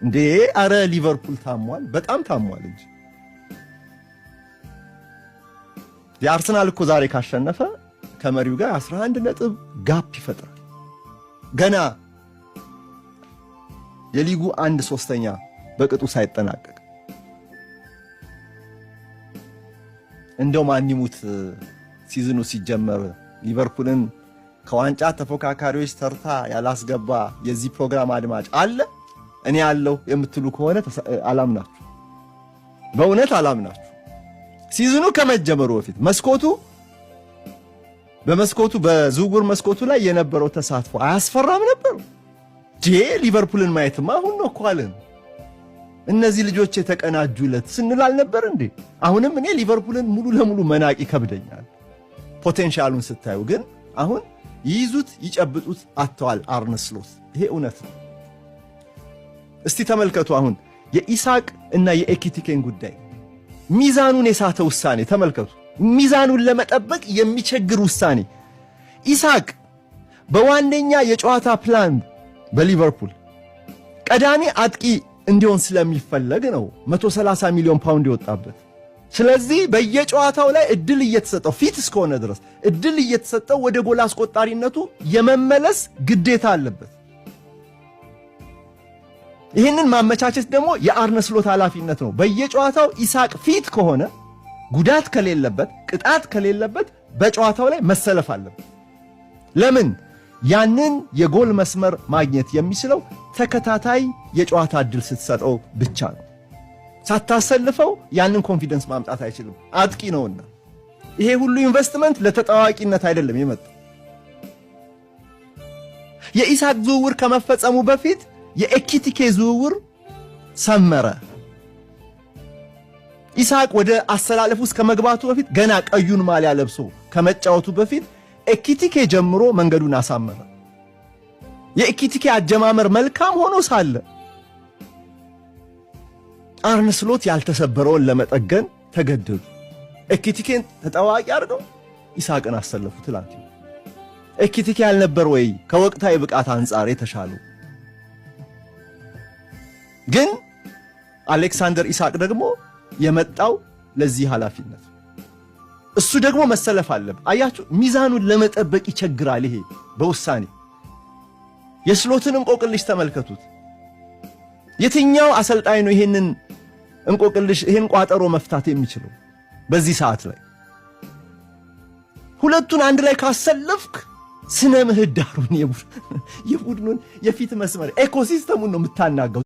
እንዴ አረ ሊቨርፑል ታሟል፣ በጣም ታሟል እንጂ የአርሰናል እኮ ዛሬ ካሸነፈ ከመሪው ጋር 11 ነጥብ ጋፕ ይፈጥራል። ገና የሊጉ 1/3 በቅጡ ሳይጠናቀቅ እንደው ማን ይሙት ሲዝኑ ሲጀመር ሊቨርፑልን ከዋንጫ ተፎካካሪዎች ተርታ ያላስገባ የዚህ ፕሮግራም አድማጭ አለ? እኔ ያለው የምትሉ ከሆነ አላምናችሁ፣ በእውነት አላምናችሁ። ሲዝኑ ከመጀመሩ በፊት በዝውውር መስኮቱ ላይ የነበረው ተሳትፎ አያስፈራም ነበር? ሊቨርፑልን ማየትማ አሁን ነው እኮ አለን። እነዚህ ልጆች የተቀናጁለት ስንል አልነበር እንዴ? አሁንም እኔ ሊቨርፑልን ሙሉ ለሙሉ መናቅ ይከብደኛል። ፖቴንሻሉን ስታዩ ግን አሁን ይይዙት ይጨብጡት አጥተዋል አርነ ስሎት። ይሄ እውነት ነው። እስቲ ተመልከቱ አሁን የኢሳቅ እና የኤኪቲኬን ጉዳይ ሚዛኑን የሳተ ውሳኔ ተመልከቱ። ሚዛኑን ለመጠበቅ የሚቸግር ውሳኔ። ኢሳቅ በዋነኛ የጨዋታ ፕላን በሊቨርፑል ቀዳሚ አጥቂ እንዲሆን ስለሚፈለግ ነው 130 ሚሊዮን ፓውንድ ይወጣበት። ስለዚህ በየጨዋታው ላይ እድል እየተሰጠው ፊት እስከሆነ ድረስ እድል እየተሰጠው ወደ ጎል አስቆጣሪነቱ የመመለስ ግዴታ አለበት። ይህንን ማመቻቸት ደግሞ የአርነ ስሎት ኃላፊነት ነው። በየጨዋታው ኢሳቅ ፊት ከሆነ ጉዳት ከሌለበት ቅጣት ከሌለበት በጨዋታው ላይ መሰለፍ አለበት። ለምን? ያንን የጎል መስመር ማግኘት የሚችለው ተከታታይ የጨዋታ እድል ስትሰጠው ብቻ ነው። ሳታሰልፈው ያንን ኮንፊደንስ ማምጣት አይችልም፣ አጥቂ ነውና። ይሄ ሁሉ ኢንቨስትመንት ለተጣዋቂነት አይደለም የመጣው። የኢሳቅ ዝውውር ከመፈጸሙ በፊት የኤኪቲኬ ዝውውር ሰመረ። ኢሳቅ ወደ አሰላለፍ ውስጥ ከመግባቱ በፊት ገና ቀዩን ማሊያ ለብሶ ከመጫወቱ በፊት ኤኪቲኬ ጀምሮ መንገዱን አሳመረ። የኤኪቲኬ አጀማመር መልካም ሆኖ ሳለ አርነ ስሎት ያልተሰበረውን ለመጠገን ተገደዱ። ኤኪቲኬን ተጣዋቂ አድርገው ኢሳቅን አሰለፉ። ትላንት ኤኪቲኬ ያልነበር ወይ ከወቅታዊ ብቃት አንጻር የተሻለው? ግን አሌክሳንደር ኢሳቅ ደግሞ የመጣው ለዚህ ኃላፊነት፣ እሱ ደግሞ መሰለፍ አለበት። አያችሁ፣ ሚዛኑን ለመጠበቅ ይቸግራል። ይሄ በውሳኔ የስሎትን እንቆቅልሽ ተመልከቱት። የትኛው አሰልጣኝ ነው ይሄንን እንቆቅልሽ ይሄን ቋጠሮ መፍታት የሚችለው በዚህ ሰዓት ላይ? ሁለቱን አንድ ላይ ካሰለፍክ ስነ ምህዳሩን የቡድኑን የፊት መስመር ኢኮሲስተሙን ነው የምታናገው።